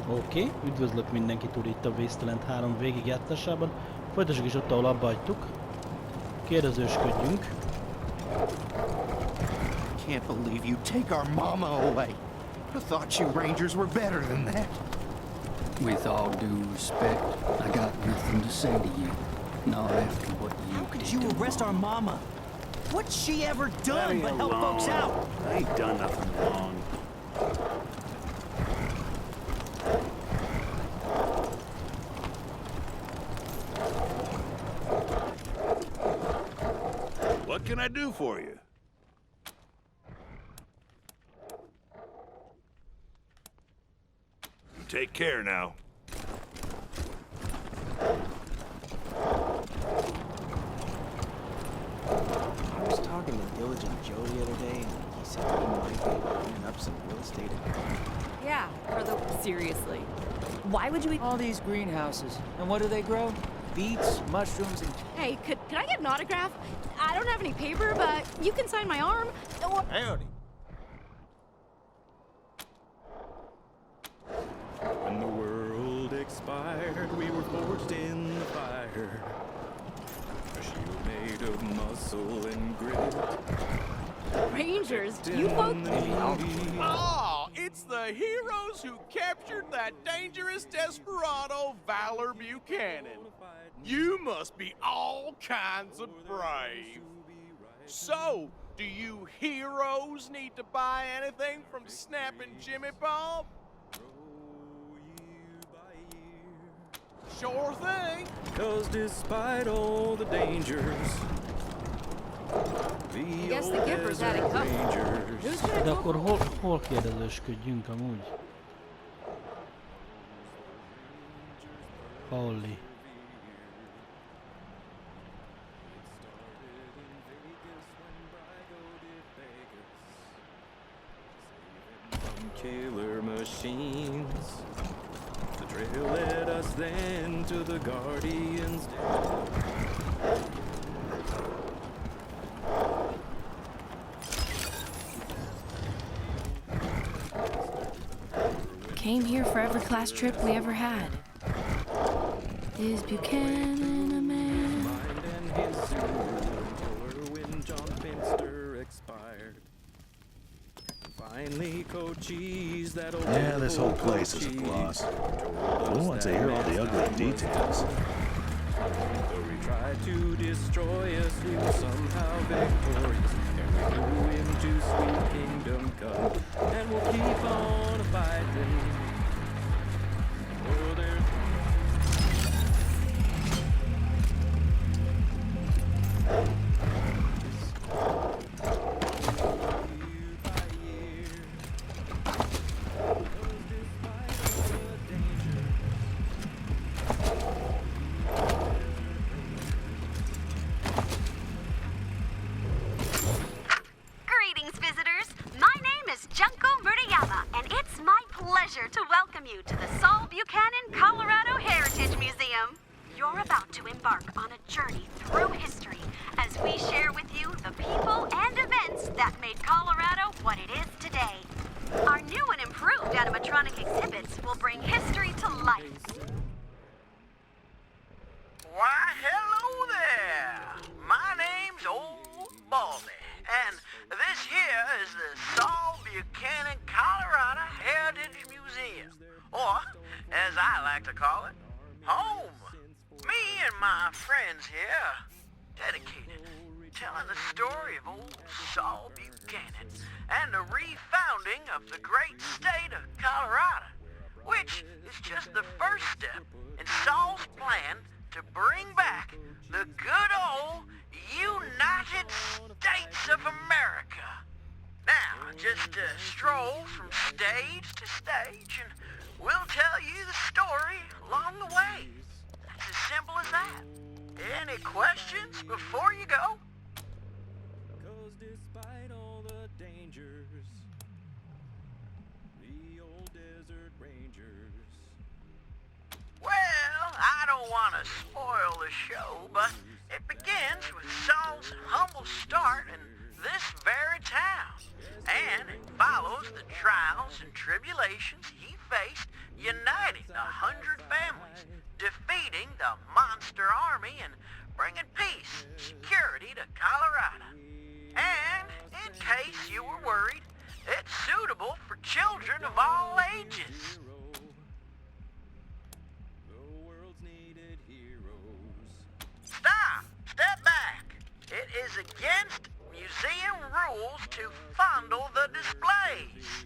Oké, üdvözlök mindenkit úr itt a Wasteland 3 végigjátszásában. Folytassuk is ott, ahol abba hagytuk. Kérdezősködjünk. Can't believe you take our mama away. I thought you Rangers were better than that. With all due respect, I got nothing to say to you. Not after what you How could did you to arrest Mom. our mama? What's she ever done but help folks out? I ain't done nothing wrong. What can I do for you? Take care now. I was talking to Diligent Joe the other day, and he said that he might be opening up some real estate. Yeah, seriously. Why would you All these greenhouses. And what do they grow? Beets, mushrooms, and... Hey, could I get an autograph? I don't have any paper, but you can sign my arm. Or... Howdy. When the world expired, we were forged in the fire. A shield made of muscle and grit. Rangers, you folks... Oh, it's the heroes who captured that dangerous desperado, Valor Buchanan. You must be all kinds of brave. So, do you heroes need to buy anything from Snappin' Jimmy Bob? Sure thing. 'Cause despite all the dangers, I guess the Gipper's had it covered. Who's gonna De go... akkor hol kérdezősködjünk amúgy? Hallie. killer machines. The trail led us then to the Guardian's den. Came here for every class trip we ever had. Is Buchanan a man? Mind and his suit until when John Finster expired. Finally, Cochise, that old Yeah, this whole place is a gloss. Who wants to hear all the ugly details? Though he tried to destroy us, we were somehow victorious. And we flew into sweet kingdom come. And we'll keep on fighting. Oh, there's Greetings, visitors. My name is Junko Murayama, and it's my pleasure to welcome you to the Saul Buchanan, Colorado Heritage Museum. You're about to embark on a journey through history as we share with you the people and events that made Colorado what it is today. Our new and improved animatronic exhibits will bring history to life. Why, hello there! My name's Old Baldy, and this here is the Saul Buchanan, Colorado Heritage Museum, or, as I like to call it, home. Me and my friends here, dedicated, telling the story of old Saul Buchanan and the refounding of the great state of Colorado, which is just the first step in Saul's plan to bring back the good old United States of America. Now, just stroll from stage to stage and we'll tell you the story along the way. It's as simple as that. Any questions before you go? 'cause despite all the dangers, the old desert rangers. Well, I don't want to spoil the show, but it begins with Saul's humble start in this very town, and it follows the trials and tribulations he faced united 100 families, defeating the monster army and bringing peace and security to Colorado. And, in case you were worried, it's suitable for children of all ages. Stop! Step back! It is against museum rules to fondle the displays.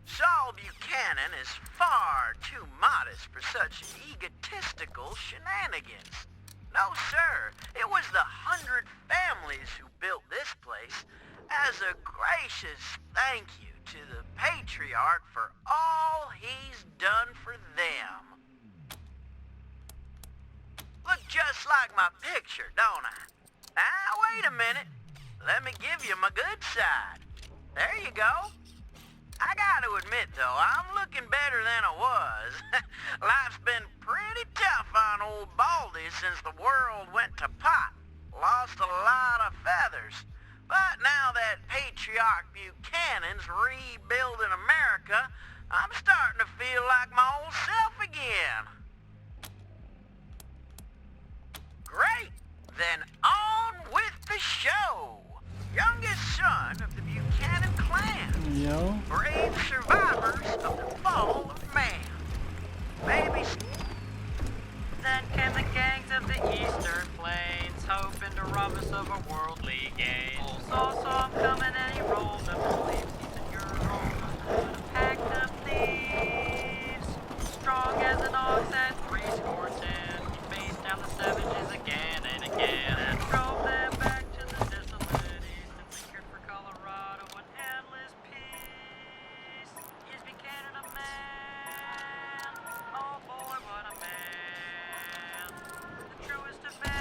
Saul Buchanan is far too modest for such egotistical shenanigans. No, sir. It was the 100 families who built this place as a gracious thank you to the patriarch for all he's done for them. Look just like my picture, don't I? Now, wait a minute. Let me give you my good side. There you go. I gotta admit, though, I'm looking better than I was. Life's been pretty tough on old Baldy since the world went to pot. Lost a lot of feathers. But now that Patriarch Buchanan's rebuilding America, I'm starting to feel like my old self again. Great! Then on with the show! Youngest son of the Buchanan clan. Yo. Brave survivors of the fall of man. Maybe... Then came the gangs of the Eastern Plains, hoping to rob us of our worldly gains. Saw him coming and he rolled up his sleeves. He said, "You're rolling a pack of thieves, strong as an ox at 70. He faced down the savages again and again and drove them back to the desolate east and secured for Colorado an endless peace. Is Buchanan a man? Oh boy, what a man! The truest of men.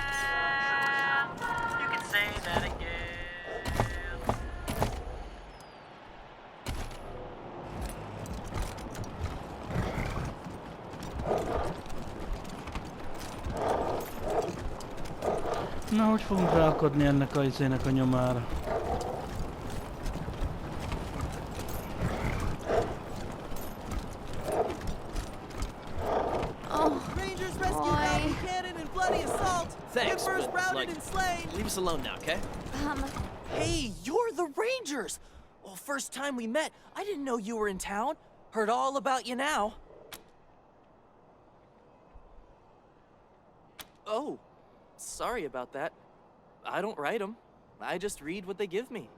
You can say that again." Na, hogy fogunk ráakadni ennek a izének a nyomára? Rangers rescued Hallie, Buchanan, and bloody assault. Thanks, Emperor's but, routed like, and slain. Leave us alone now, okay? Hey, you're the Rangers. Well, first time we met, I didn't know you were in town. Heard all about you now. Oh, sorry about that. I don't write them. I just read what they give me.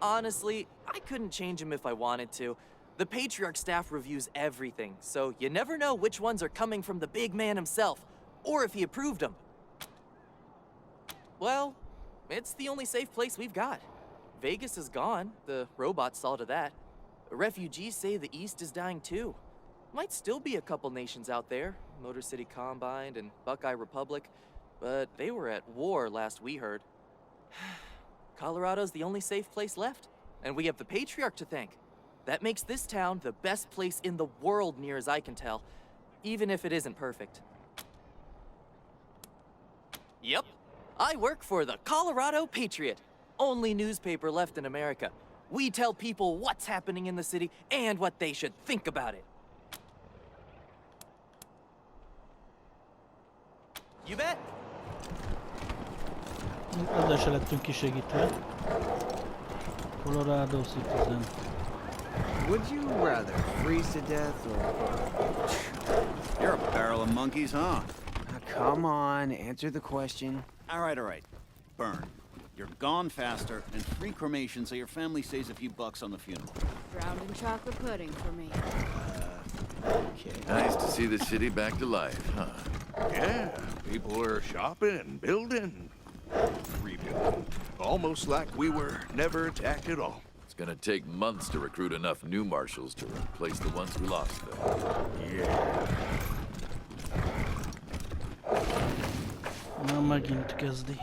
Honestly, I couldn't change them if I wanted to. The Patriarch staff reviews everything, so you never know which ones are coming from the big man himself, or if he approved them. Well, it's the only safe place we've got. Vegas is gone. The robots saw to that. Refugees say the East is dying too. Might still be a couple nations out there, Motor City Combine and Buckeye Republic, but they were at war last we heard. Colorado's the only safe place left, and we have the Patriarch to thank. That makes this town the best place in the world near as I can tell, even if it isn't perfect. Yep, I work for the Colorado Patriot, only newspaper left in America. We tell people what's happening in the city and what they should think about it. You bet. Ezzel se lettünk kisegítve. Colorado Citizen. Would you rather freeze to death or... You're a barrel of monkeys, huh? Come on, answer the question. All right. Burn. You're gone faster, and free cremation so your family saves a few bucks on the funeral. Drowned in chocolate pudding for me. Okay. Nice to see the city back to life, huh? Yeah, people are shopping, building, rebuilding. Almost like we were never attacked at all. It's gonna take months to recruit enough new marshals to replace the ones we lost, though. Yeah. Na, megint kezdi.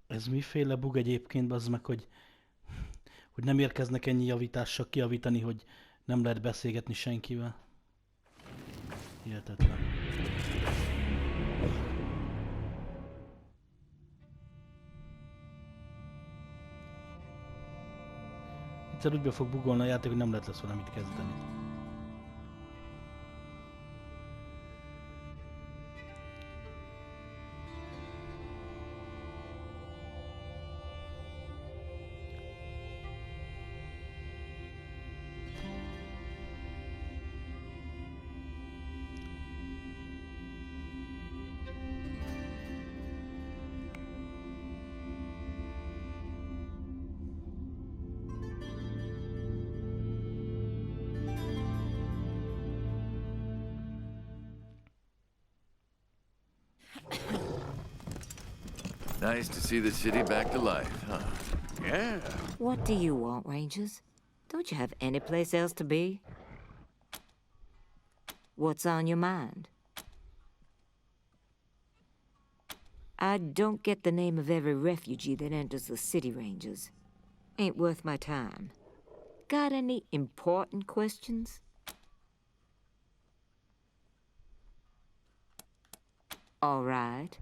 Ez miféle bug egyébként, bazd meg, hogy nem érkeznek ennyi javítással kijavítani, hogy Nem lehet beszélgetni senkivel. Hihetetlen. Egyszer úgy be fog bugolni a játék, hogy nem lehet lesz vele mit kezdeni. Nice to see the city back to life, huh? Yeah. What do you want, Rangers? Don't you have any place else to be? What's on your mind? I don't get the name of every refugee that enters the city, Rangers. Ain't worth my time. Got any important questions? All right.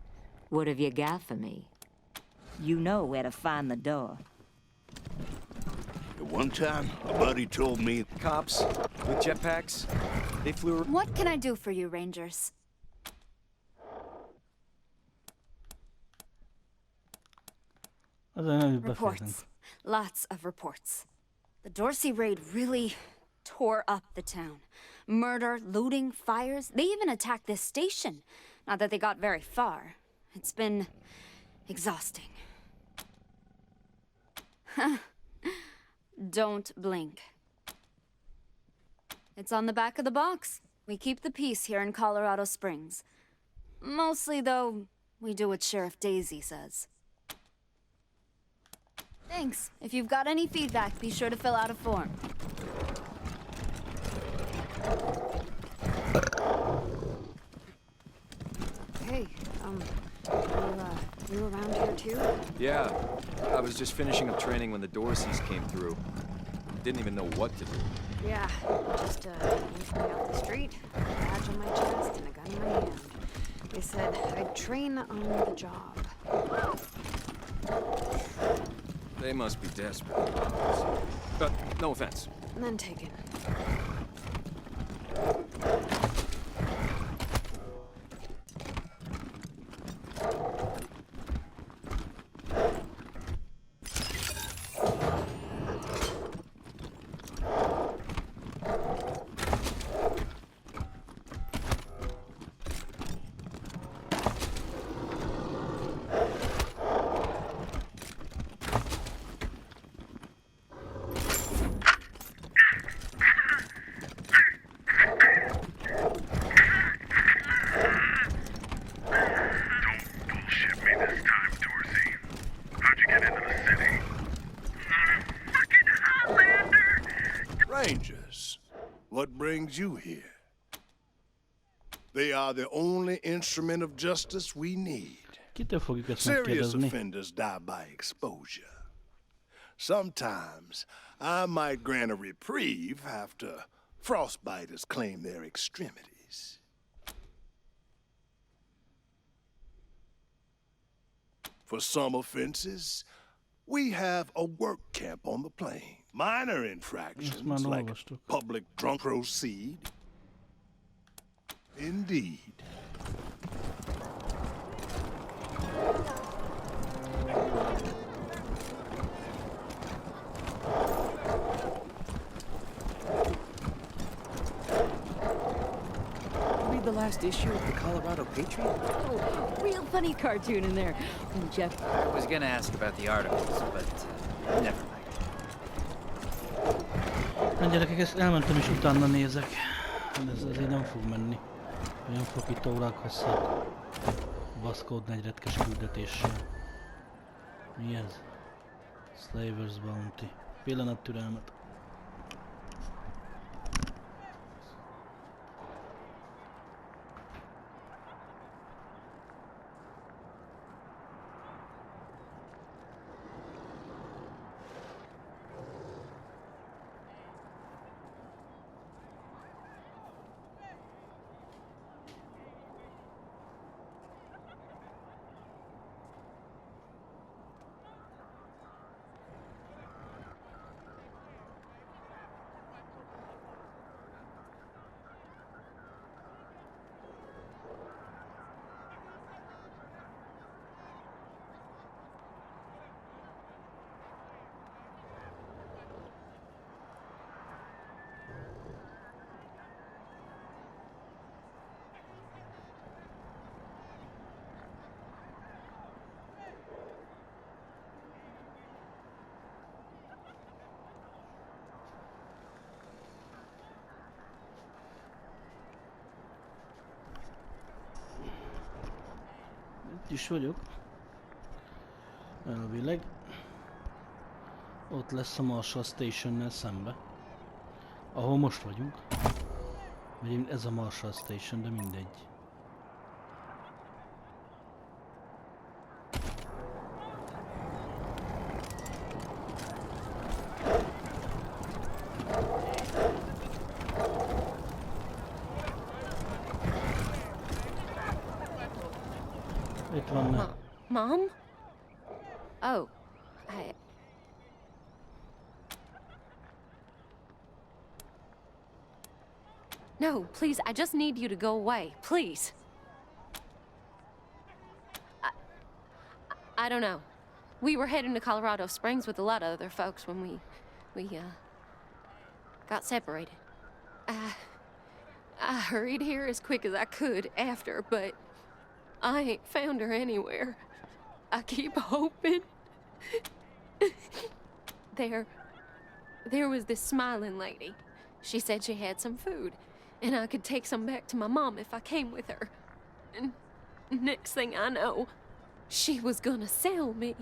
What have you got for me? You know where to find the door. At one time, a buddy told me... Cops with jetpacks, they flew... What can I do for you, Rangers? Reports. Lots of reports. The Dorsey raid really tore up the town. Murder, looting, fires. They even attacked this station. Not that they got very far. It's been exhausting. Don't blink. It's on the back of the box. We keep the peace here in Colorado Springs. Mostly, though, we do what Sheriff Daisy says. Thanks. If you've got any feedback, be sure to fill out a form. Hey, you around here too? Yeah, I was just finishing up training when the Dorseys came through. Didn't even know what to do. Yeah, just moved me out the street, a badge on my chest and a gun in my hand. They said I'd train on the job. They must be desperate. But no offense. None taken. Rangers, what brings you here? They are the only instrument of justice we need. Kitől fogjuk ezt Serious megkérdezni? offenders die by exposure. Sometimes I might grant a reprieve after frostbiters claim their extremities. For some offenses, we have a work camp on the plain. Minor infractions like public drunk proceed. Indeed. Read the last issue of the Colorado Patriot? Oh, real funny cartoon in there. Jeff. I was gonna ask about the articles, but never mind. Na gyerekek, ezt elmentem és utána nézek. Ez így nem fog menni. Nem fog itt órák hosszat baszkódni egy retkes küldetéssel. Mi ez? Slaver's Bounty. Pillanat türelmet. Itt is vagyok. Elvileg. Ott lesz a Marshall Stationnel szembe. Ahol most vagyunk. Vagy ez a Marshall Station, de mindegy. Itt van. Mom? Oh, No, please, I just need you to go away, please. I don't know. We were heading to Colorado Springs with a lot of other folks when we got separated. I hurried here as quick as I could after, but I ain't found her anywhere. I keep hoping. There was this smiling lady. She said she had some food, and I could take some back to my mom if I came with her. And next thing I know, she was gonna sell me.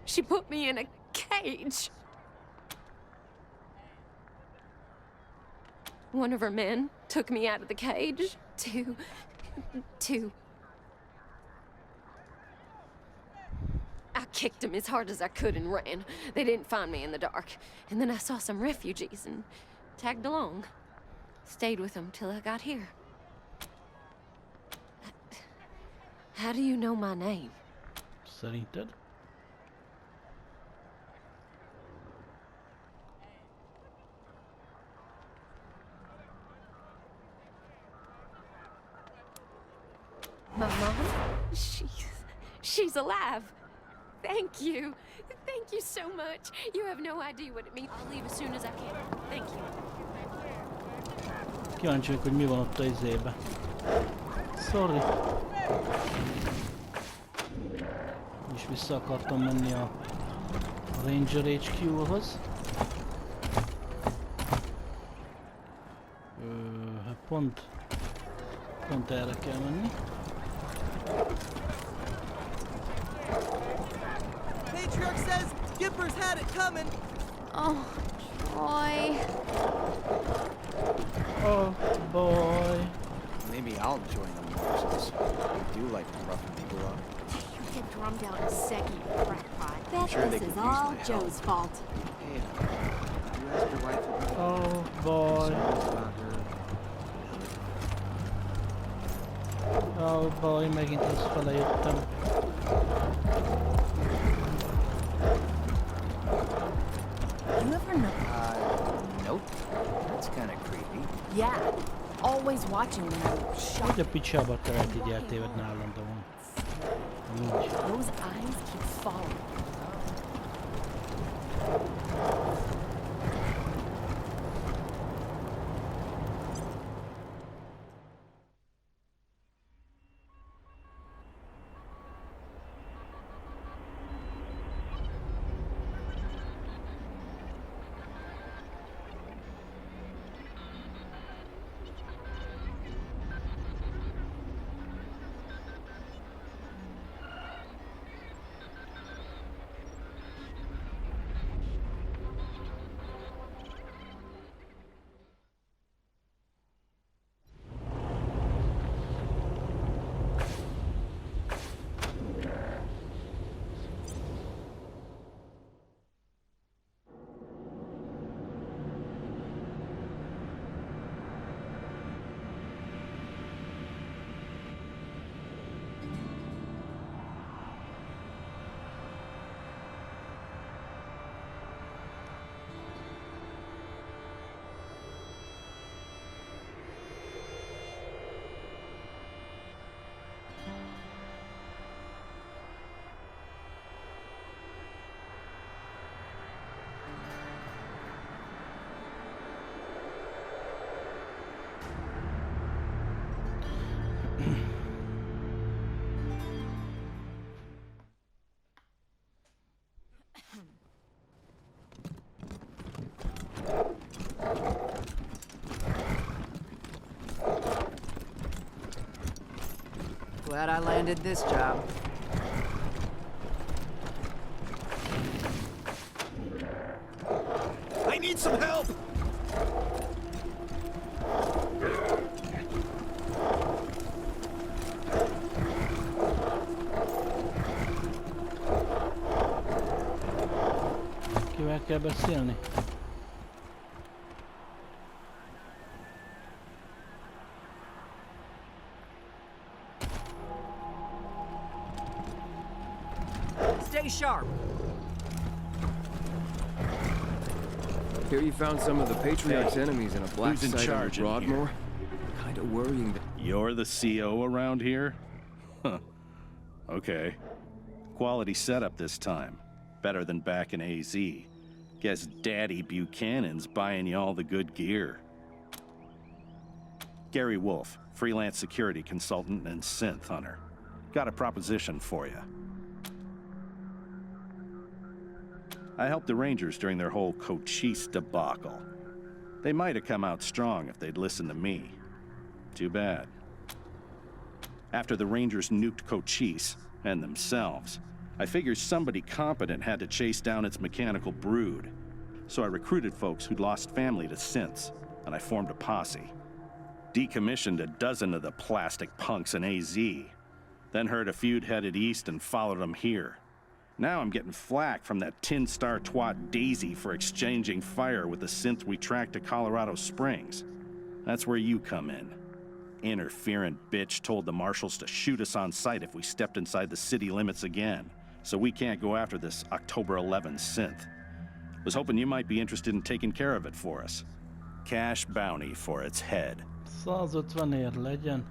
She put me in a cage. One of her men took me out of the cage to... I kicked him as hard as I could and ran. They didn't find me in the dark. And then I saw some refugees and tagged along. Stayed with them till I got here. How do you know my name? Szerinted? My mom? She's alive. Thank you. Thank you so much. You have no idea what it means. I'll leave as soon as I can. Thank you. Kíváncsi vagyok, hogy mi van ott a izébe. Sorry. És vissza akartam menni a Ranger HQ-hoz. Hát pont erre kell menni. Patriarch says Gipper's had it coming. Oh, Troy. Oh boy. Maybe I'll join the Marshals. I do like roughing people up. You get drummed out a second, crackpot. I'm sure they This could is use all my help. Joe's fault. Hey, you asked your wife about Oh boy. about her. Oh boy, megint rossz fele jöttem. You ever know? Nope. That's kind of creepy. Yeah. Always watching when I'm Hogy shocked. a picsába te lehet így eltévedni állandóan. Úgy. Those eyes keep following. Glad I landed this job. kell beszélni? Stay sharp. Here you found some of the Patriarch's enemies in a black Who's in site on charge in Broadmoor. Kinda worrying that You're the CO around here? Huh. Okay. Quality setup this time. Better than back in AZ. Guess Daddy Buchanan's buying you all the good gear. Gary Wolf, freelance security consultant and synth hunter. Got a proposition for you. I helped the Rangers during their whole Cochise debacle. They might have come out strong if they'd listened to me. Too bad. After the Rangers nuked Cochise, and themselves, I figured somebody competent had to chase down its mechanical brood. So I recruited folks who'd lost family to synths, and I formed a posse. Decommissioned a dozen of the plastic punks in AZ. Then heard a feud headed east and followed them here. Now I'm getting flack from that tin star twat Daisy for exchanging fire with the synth we tracked to Colorado Springs. That's where you come in. Interferent bitch told the marshals to shoot us on sight if we stepped inside the city limits again, so we can't go after this October 11 synth. Was hoping you might be interested in taking care of it for us. Cash bounty for its head. 150-ért legyen.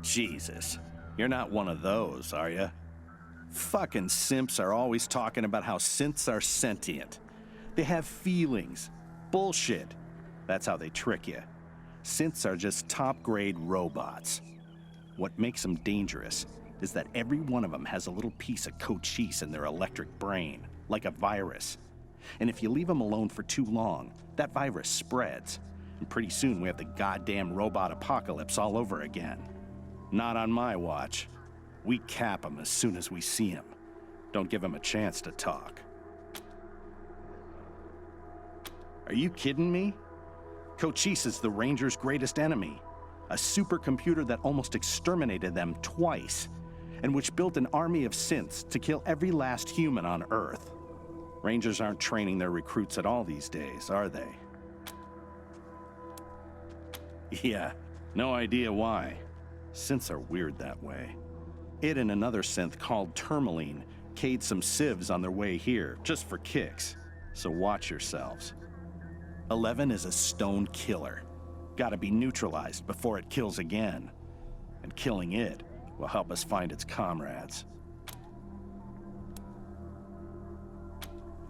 Jesus, you're not one of those, are you? Fucking simps are always talking about how synths are sentient. They have feelings. Bullshit. That's how they trick you. Synths are just top-grade robots. What makes them dangerous is that every one of them has a little piece of Cochise in their electric brain, like a virus. And if you leave them alone for too long, that virus spreads. And pretty soon we have the goddamn robot apocalypse all over again. Not on my watch. We cap them as soon as we see them. Don't give them a chance to talk. Are you kidding me? Cochise is the Rangers' greatest enemy. A supercomputer that almost exterminated them twice, and which built an army of synths to kill every last human on Earth. Rangers aren't training their recruits at all these days, are they? Yeah, no idea why. Synths are weird that way. It and another synth called Tourmaline K'd some civs on their way here, just for kicks. So watch yourselves. 11 is a stone killer. Gotta be neutralized before it kills again. And killing it will help us find its comrades.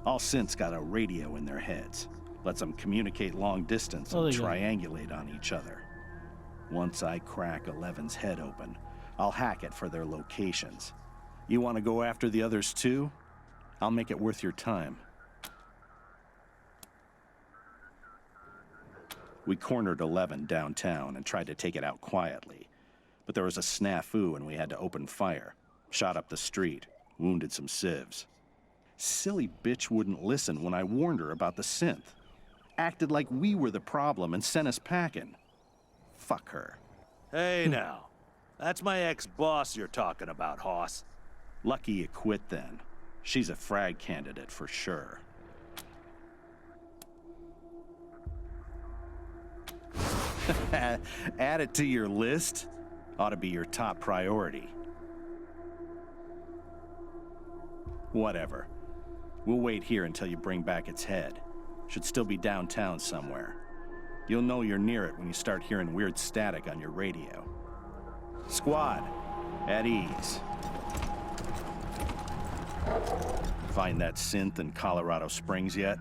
All synths got a radio in their heads. Lets them communicate long distance and triangulate on each other. Once I crack 11's head open, I'll hack it for their locations. You want to go after the others too? I'll make it worth your time. We cornered 11 downtown and tried to take it out quietly. But there was a snafu and we had to open fire. Shot up the street, wounded some civs. Silly bitch wouldn't listen when I warned her about the synth. Acted like we were the problem and sent us packing. Fuck her. Hey now. That's my ex-boss you're talking about, Hoss. Lucky you quit then. She's a frag candidate for sure. Add it to your list? Ought to be your top priority. Whatever. We'll wait here until you bring back its head. Should still be downtown somewhere. You'll know you're near it when you start hearing weird static on your radio. Squad, at ease. Find that synth in Colorado Springs yet?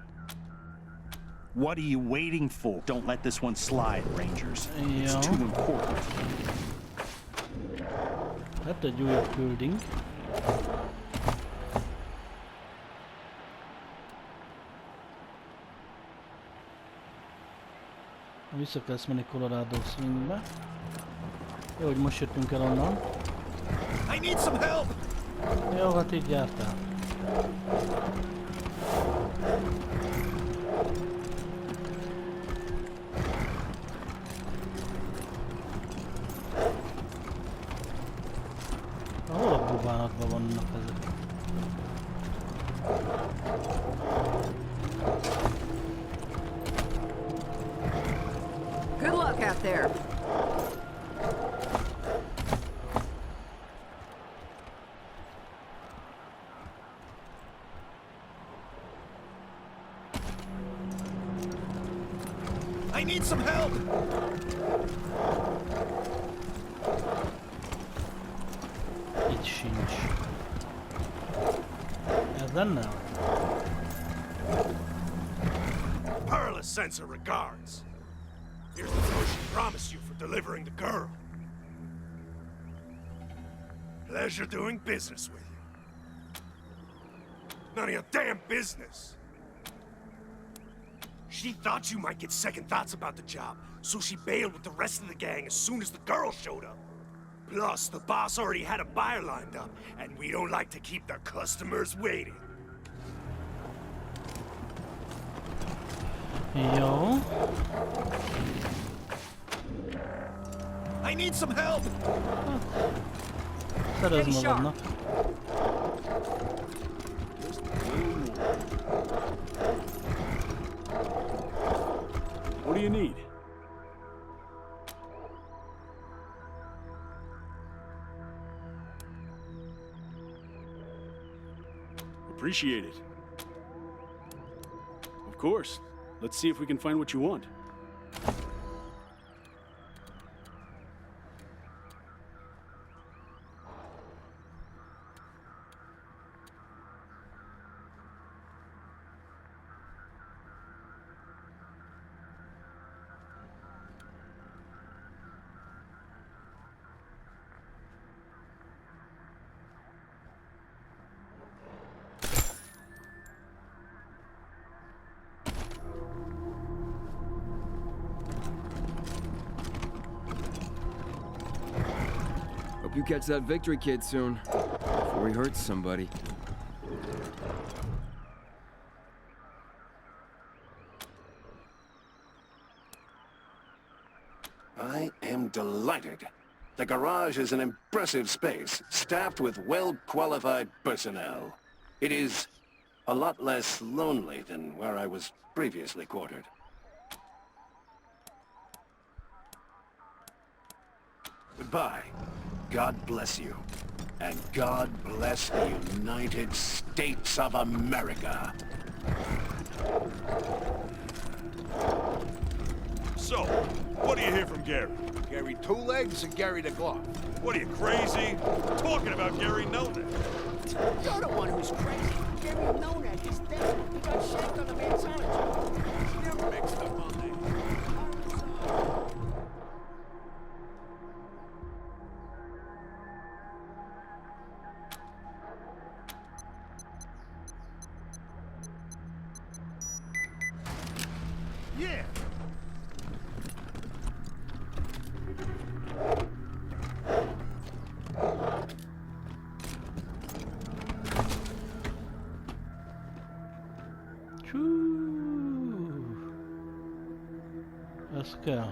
What are you waiting for? Don't let this one slide, Rangers. It's too important. Hát egy újabb küldünk. Vissza kell menni Colorado Swingbe. Jó, hogy most jöttünk el onnan. I need some help! Jó, hát így jártál. Hol a bubánatban vannak ezek? luck out there. I need some help! Itt sincs. Ezen nem. Perla sends her regards. Here's the note she promised you for delivering the girl. Pleasure doing business with you. None of your damn business. She thought you might get second thoughts about the job, so she bailed with the rest of the gang as soon as the girl showed up. Plus, the boss already had a buyer lined up, and we don't like to keep the customers waiting. Jó. I need some help! Szerez magadnak. What do you need? Appreciate it. Of course. Let's see if we can find what you want. Hope you catch that victory kid soon, before he hurts somebody. I am delighted. The garage is an impressive space, staffed with well-qualified personnel. It is a lot less lonely than where I was previously quartered. Goodbye. God bless you. And God bless the United States of America. So, what do you hear from Gary? Gary Two Legs or Gary the Glove? What are you, crazy? I'm talking about Gary Nona. You're the one who's crazy. Gary Nona is dead. He got shanked on the Manzana. You're mixed up on that. Yeah. Ez kell.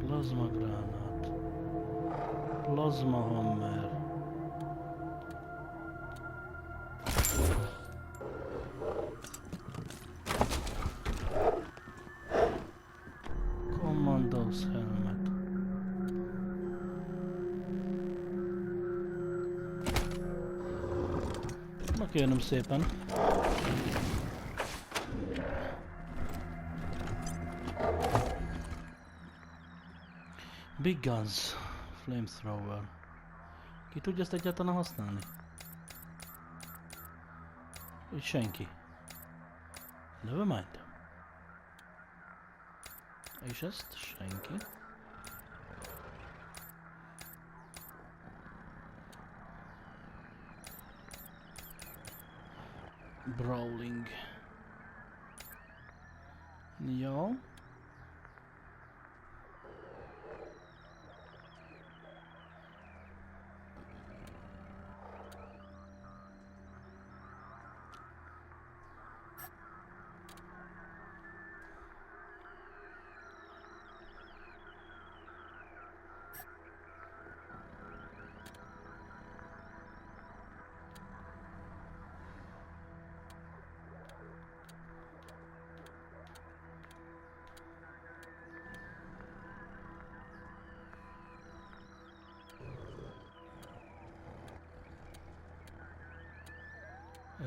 Plazma gránát. Plazma hammer. Commandos helmet. Na kérem szépen. Big Guns. Flamethrower. Ki tudja ezt egyáltalán használni? Így senki. Nevermind. És ezt senki. Brawling. Jó.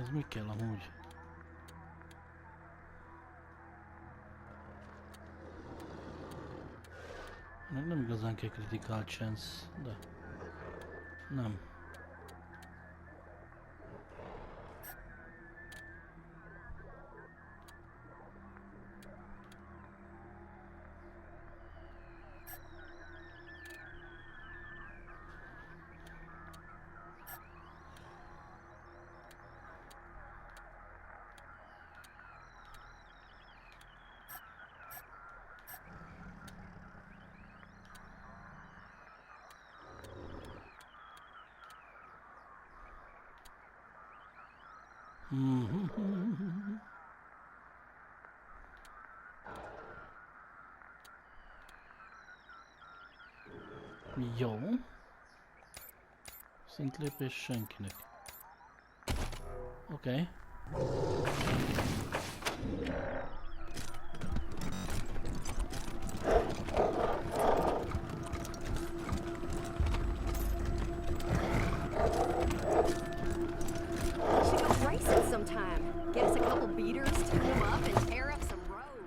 Ez mi kell amúgy? Nem igazán kell critical chance, de nem. Jó. Szintlépés senkinek. Oké. Should go racing sometime. Get us a couple beaters, tune them up, and tear up some road.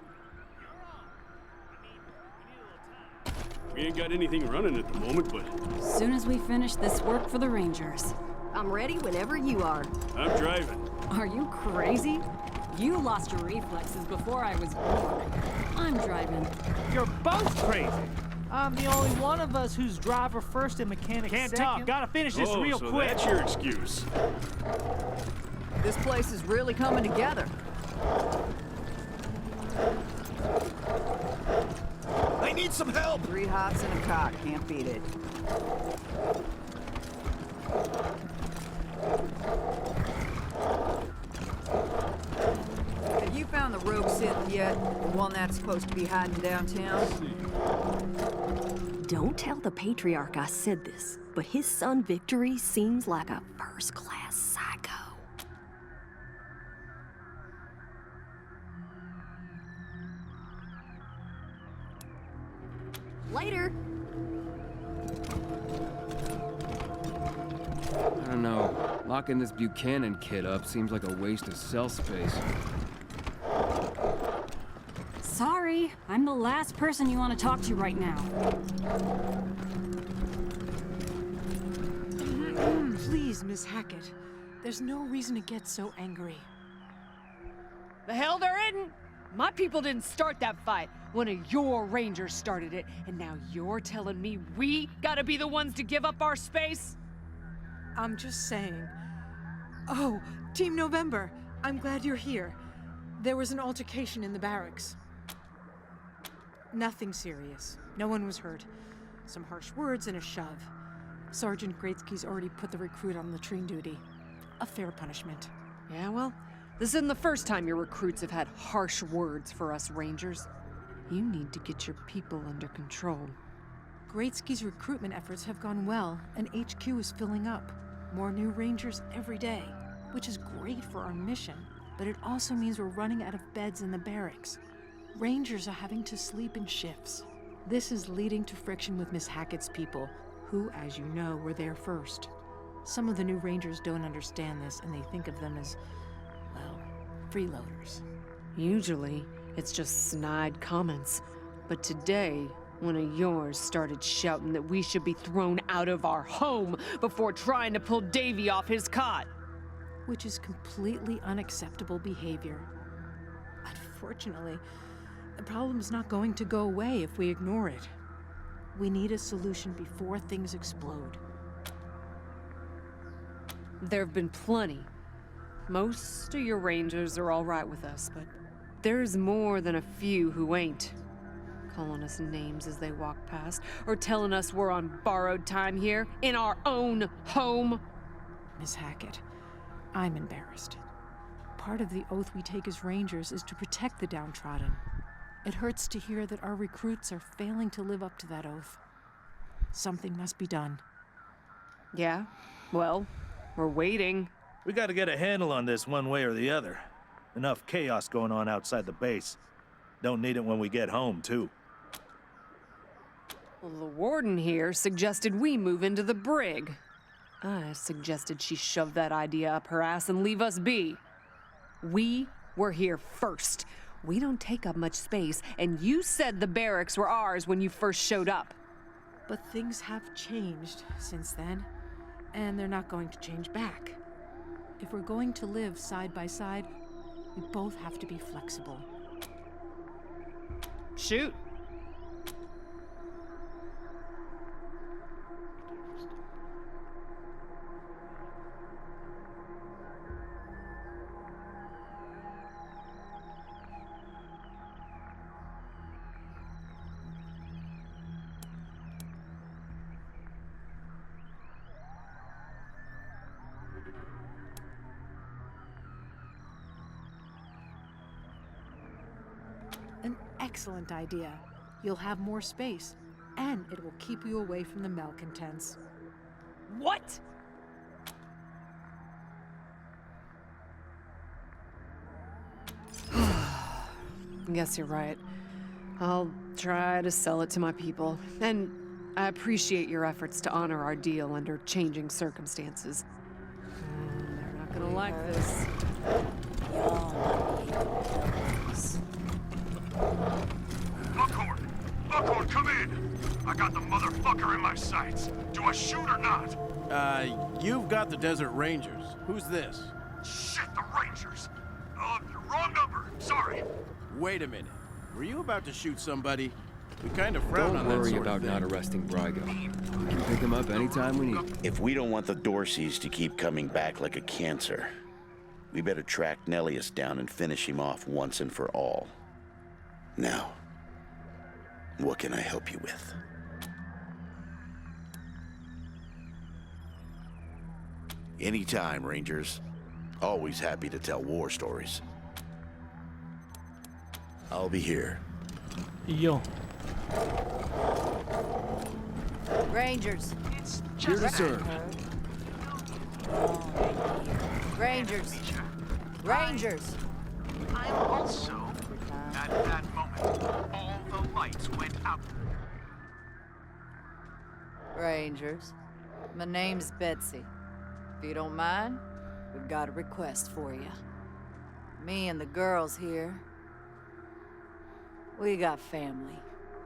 We ain't got anything running at the moment, but As soon as we finish this work for the Rangers. I'm ready whenever you are. I'm driving. Are you crazy? You lost your reflexes before I was born. I'm driving. You're both crazy. I'm the only one of us who's driver first and mechanic Can't second. talk. Gotta finish this real so quick. that's your excuse. This place is really coming together. I need some help! 3 hots and a cot. Can't beat it. Have you found the rogue synth yet? The one that's supposed to be hiding downtown? Don't tell the Patriarch I said this, but his son Victory seems like a first-class psycho. Later. I don't know. Locking this Buchanan kid up seems like a waste of cell space. Sorry, I'm the last person you want to talk to right now. Please, Miss Hackett. There's no reason to get so angry. The hell there isn't! My people didn't start that fight. One of your rangers started it, and now you're telling me we gotta be the ones to give up our space? I'm just saying. Oh, Team November, I'm glad you're here. There was an altercation in the barracks. Nothing serious. No one was hurt. Some harsh words and a shove. Sergeant Greatsky's already put the recruit on latrine duty. A fair punishment. Yeah, well, this isn't the first time your recruits have had harsh words for us rangers. You need to get your people under control. Greatsky's recruitment efforts have gone well, and HQ is filling up. More new rangers every day, which is great for our mission, but it also means we're running out of beds in the barracks. Rangers are having to sleep in shifts. This is leading to friction with Miss Hackett's people, who, as you know, were there first. Some of the new rangers don't understand this, and they think of them as, well, freeloaders. Usually, it's just snide comments. But today, one of yours started shouting that we should be thrown out of our home before trying to pull Davy off his cot. Which is completely unacceptable behavior. Unfortunately, the problem's not going to go away if we ignore it. We need a solution before things explode. There've been plenty. Most of your rangers are all right with us, but there's more than a few who ain't. Calling us names as they walk past, or telling us we're on borrowed time here, in our own home. Miss Hackett, I'm embarrassed. Part of the oath we take as rangers is to protect the downtrodden. It hurts to hear that our recruits are failing to live up to that oath. Something must be done. Yeah, well, we're waiting. We gotta get a handle on this one way or the other. Enough chaos going on outside the base. Don't need it when we get home, too. Well, the warden here suggested we move into the brig. I suggested she shove that idea up her ass and leave us be. We were here first. We don't take up much space, and you said the barracks were ours when you first showed up. But things have changed since then, and they're not going to change back. If we're going to live side by side, we both have to be flexible. Shoot. An excellent idea. You'll have more space, and it will keep you away from the malcontents. What? Guess you're right. I'll try to sell it to my people, and I appreciate your efforts to honor our deal under changing circumstances. They're not gonna like this. Buckhorn, come in! I got the motherfucker in my sights. Do I shoot or not? You've got the Desert Rangers. Who's this? Shit, the Rangers! Wrong number, sorry. Wait a minute. Were you about to shoot somebody? We kind of frown on Don't that worry sort about of thing. not arresting Brygo. We can pick him up anytime we need. If we don't want the Dorseys to keep coming back like a cancer, we better track Nellius down and finish him off once and for all. Now, what can I help you with? Anytime, Rangers. Always happy to tell war stories. I'll be here. Yo. Rangers. Here to serve. Rangers. Rangers. I'm also, at that moment, all the lights went out. Rangers. My name's Betsy. If you don't mind, we've got a request for you. Me and the girls here, we got family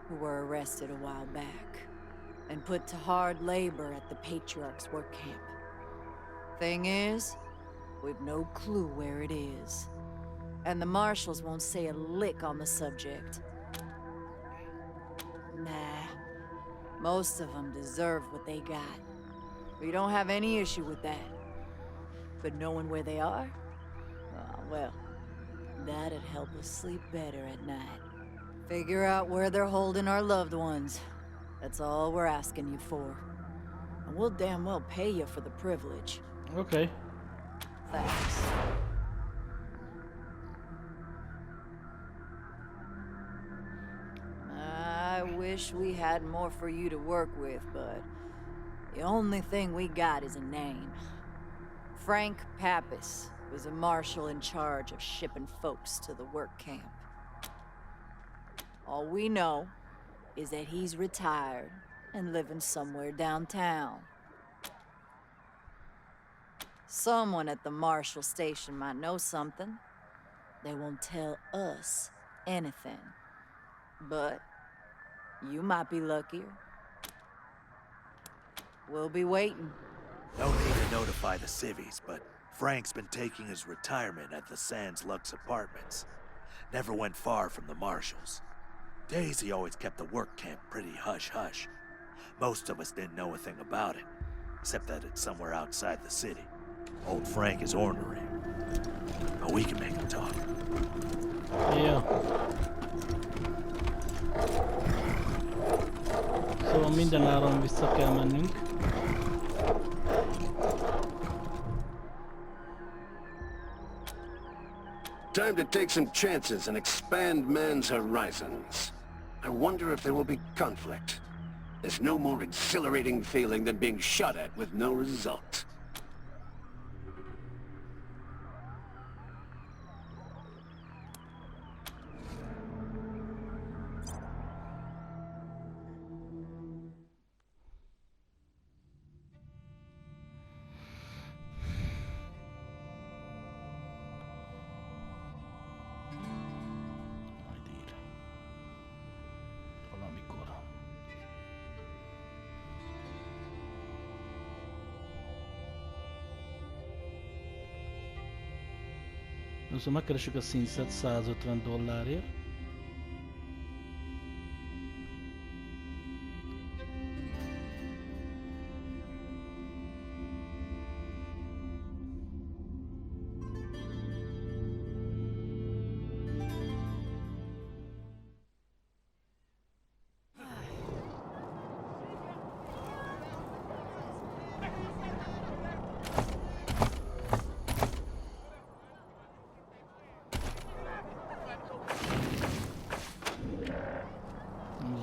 who were arrested a while back and put to hard labor at the Patriarch's work camp. Thing is, we've no clue where it is. And the marshals won't say a lick on the subject. Nah, most of them deserve what they got. We don't have any issue with that. But knowing where they are? Well, that'd help us sleep better at night. Figure out where they're holding our loved ones. That's all we're asking you for. And we'll damn well pay you for the privilege. Okay. Thanks. I wish we had more for you to work with, but the only thing we got is a name. Frank Pappas was a marshal in charge of shipping folks to the work camp. All we know is that he's retired and living somewhere downtown. Someone at the marshal station might know something. They won't tell us anything. But you might be luckier. We'll be waiting. No need to notify the civvies, but Frank's been taking his retirement at the Sands Lux Apartments. Never went far from the marshals. Daisy always kept the work camp pretty hush-hush. Most of us didn't know a thing about it, except that it's somewhere outside the city. Old Frank is ornery. But we can make him talk. Yeah. Szóval mindenáron vissza kell mennünk. Time to take some chances and expand man's horizons. I wonder if there will be conflict. There's no more exhilarating feeling than being shot at with no result. Szóval megkeressük a színszet $150.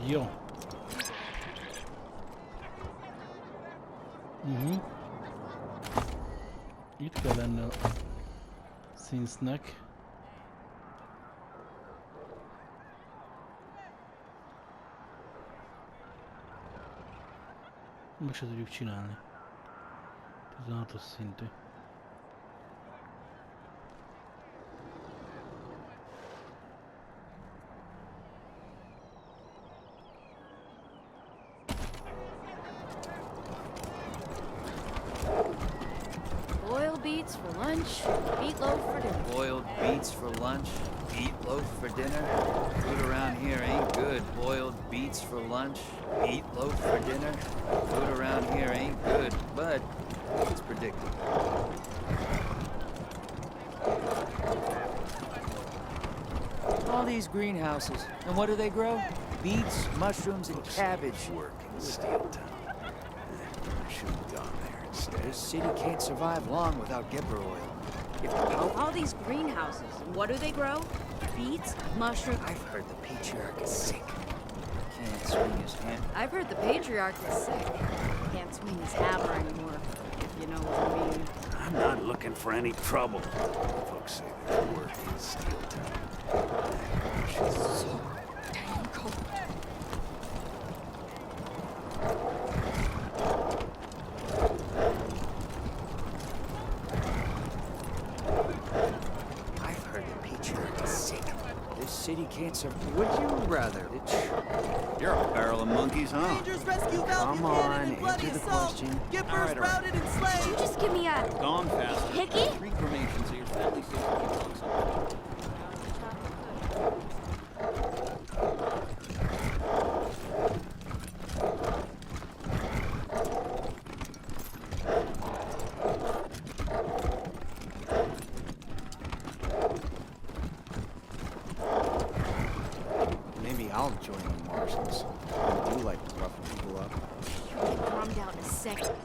Jó. Itt kell lenne a színsznek. Meg se tudjuk csinálni. 16-os szintű. Boiled beets for lunch, meatloaf for dinner. Boiled beets for lunch, meatloaf for dinner. Food around here ain't good. Boiled beets for lunch, meatloaf for dinner. Food around here ain't good, but it's predictable. All these greenhouses, and what do they grow? Beets, mushrooms, and cabbage. Work in Steel Town. Should have gone there instead. This city can't survive long without Gipper oil. All these greenhouses, what do they grow? Beets, mushrooms. I've heard the patriarch is sick. Can't swing his hand. I've heard the patriarch is sick. Can't swing his hammer anymore, if you know what I mean. I'm not looking for any trouble. Folks say there's work in Steel Town. So dang cold. I've heard the patriarch is sick. This city can't survive. Would you rather? You're a barrel of monkeys, huh? Rangers rescue Val Come Buchanan on, in bloody answer the assault. question. Gippers routed and slain. You just give me a Gone faster. hickey? Three cremations so your family stays a few bucks on the Maybe I'll join the Martians. I do like roughing people up. You get drummed out in a second.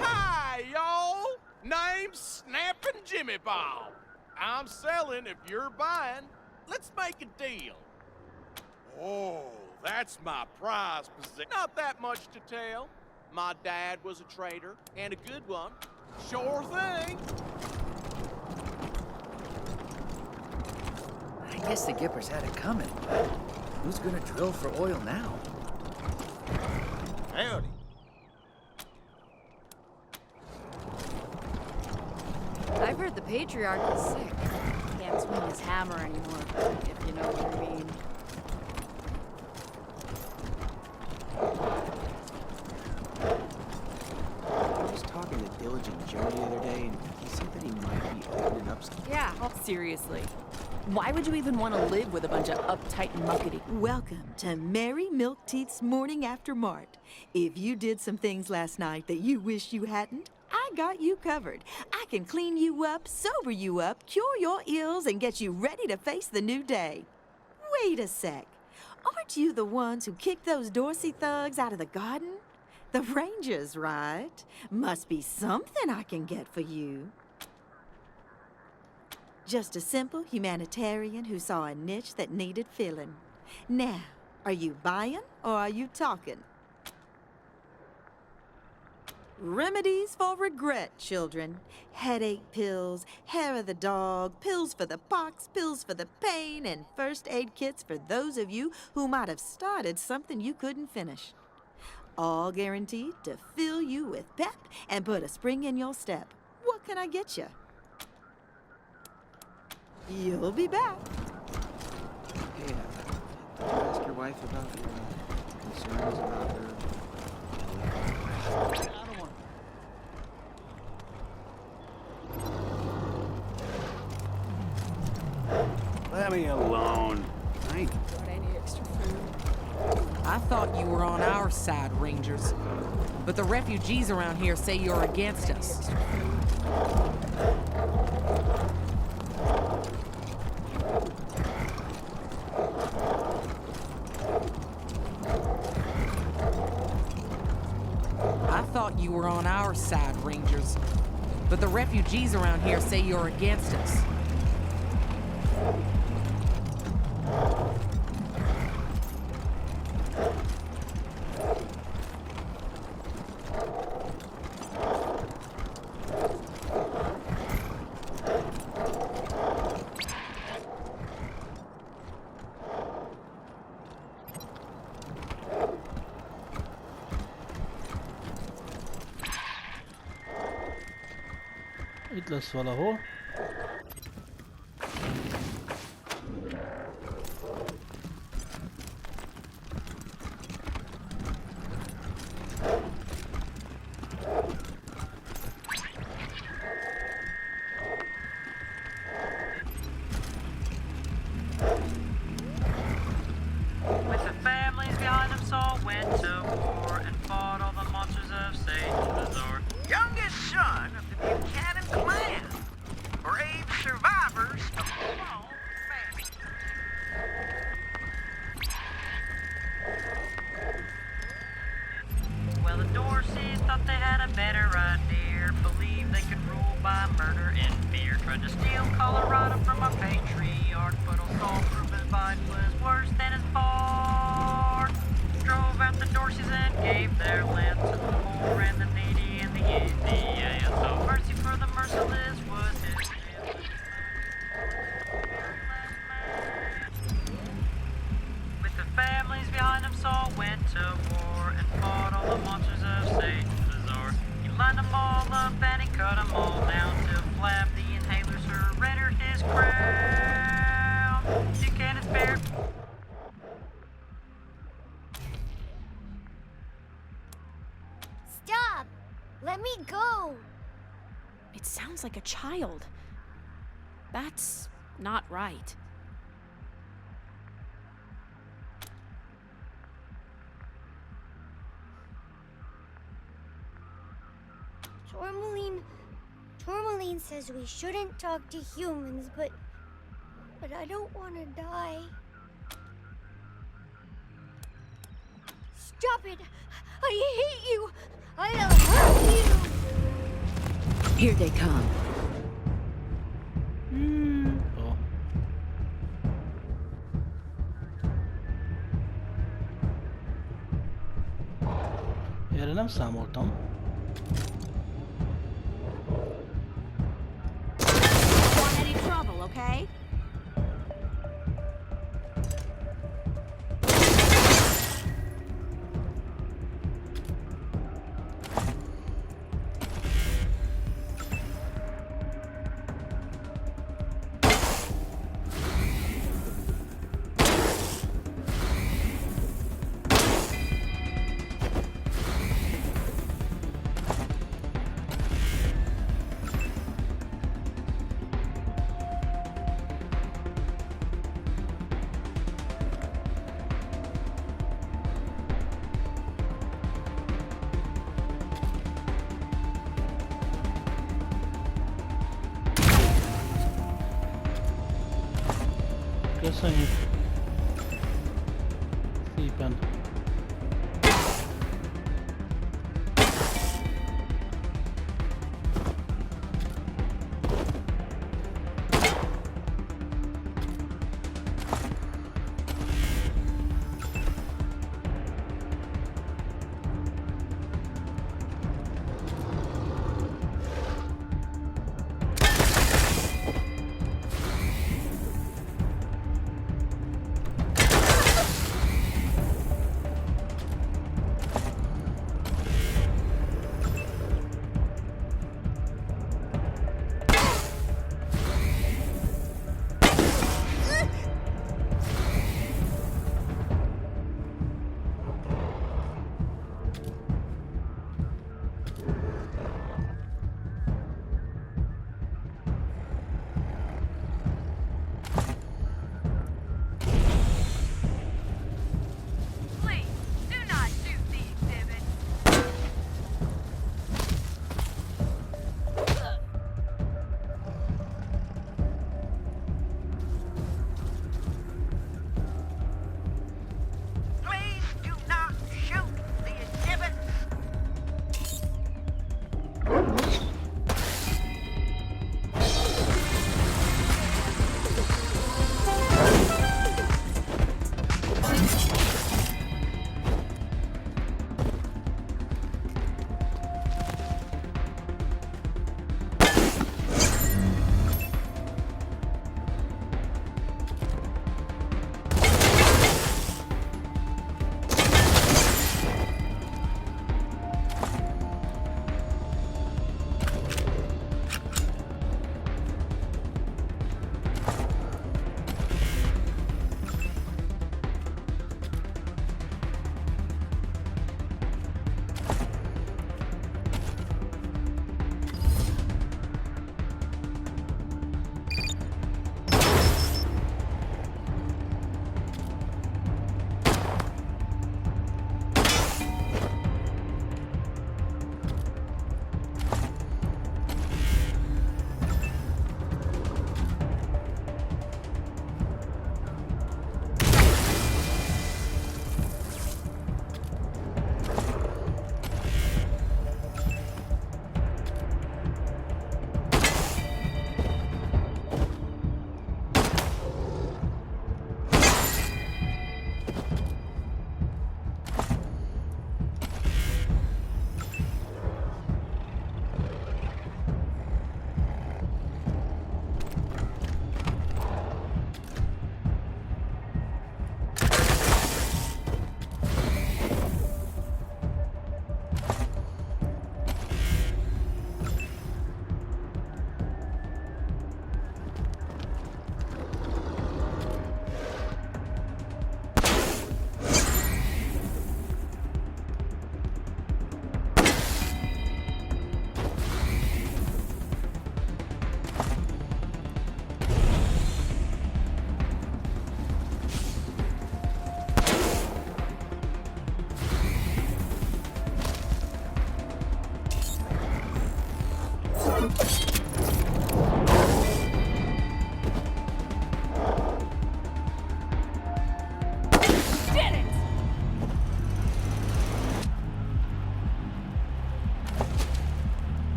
Hi, y'all! Name's Snappin' Jimmy Bob. I'm selling if you're buying. Let's make a deal. Oh, that's my prize possession. Not that much to tell. My dad was a trader, and a good one. Sure thing. I guess the Gippers had it coming, but who's gonna drill for oil now? Howdy. I've heard the patriarch is sick. Can't swing his hammer anymore, if you know what I mean. I was talking to Diligent Joe the other day, and he said that he might be opening up some... Yeah, seriously. Why would you even want to live with a bunch of uptight muckety? Welcome to Mary Milkteeth's Morning After Mart. If you did some things last night that you wish you hadn't, I got you covered. I can clean you up, sober you up, cure your ills, and get you ready to face the new day. Wait a sec. Aren't you the ones who kicked those Dorsey thugs out of the garden? The Rangers, right? Must be something I can get for you. Just a simple humanitarian who saw a niche that needed filling. Now, are you buying or are you talking? Remedies for regret, children. Headache pills, hair of the dog, pills for the pox, pills for the pain, and first aid kits for those of you who might have started something you couldn't finish. All guaranteed to fill you with pep and put a spring in your step. What can I get you? You'll be back. Hey, did you ask your wife about your concerns about her Let me alone. Got any extra food? I thought you were on our side, Rangers. But the refugees around here say you're against us. I thought you were on our side, Rangers. But the refugees around here say you're against us. Itt lesz valahol. With the families behind them, Saul went to war and fought all the monsters of Satan's resort. Youngest son of the Buchanan clan. Brave survivors of all families. Well, the Dorseys thought they had a better idea. Believed they could rule by murder and fear. Tried to steal Colorado from our patriarch, but old Saul proved his bite was worse than his bark. Drove out the Dorseys and gave their land to the poor and the needy and the Indians. So mercy for the merciless was his will. With the families behind him, Saul went to war and fought all the monsters of Satan's resort. He lined them all up and he cut them all down till Flap the Inhaler surrendered his crown. Buchanan's bear. Stop! Let me go! It sounds like a child. That's not right. Tourmaline says we shouldn't talk to humans, but I don't want to die. Stop it! I hate you! I'll hurt you! Here they come. Oh. Erre nem számoltam. Don't want any trouble, okay? Köszönjük szépen.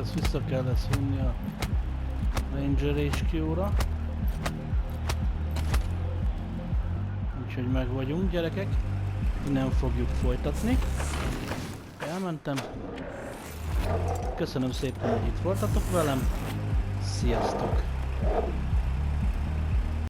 Ezt vissza kell lesz vinni a Ranger HQ-ra. Úgyhogy meg vagyunk, gyerekek. Innen fogjuk folytatni. Elmentem. Köszönöm szépen, hogy itt voltatok velem. Sziasztok!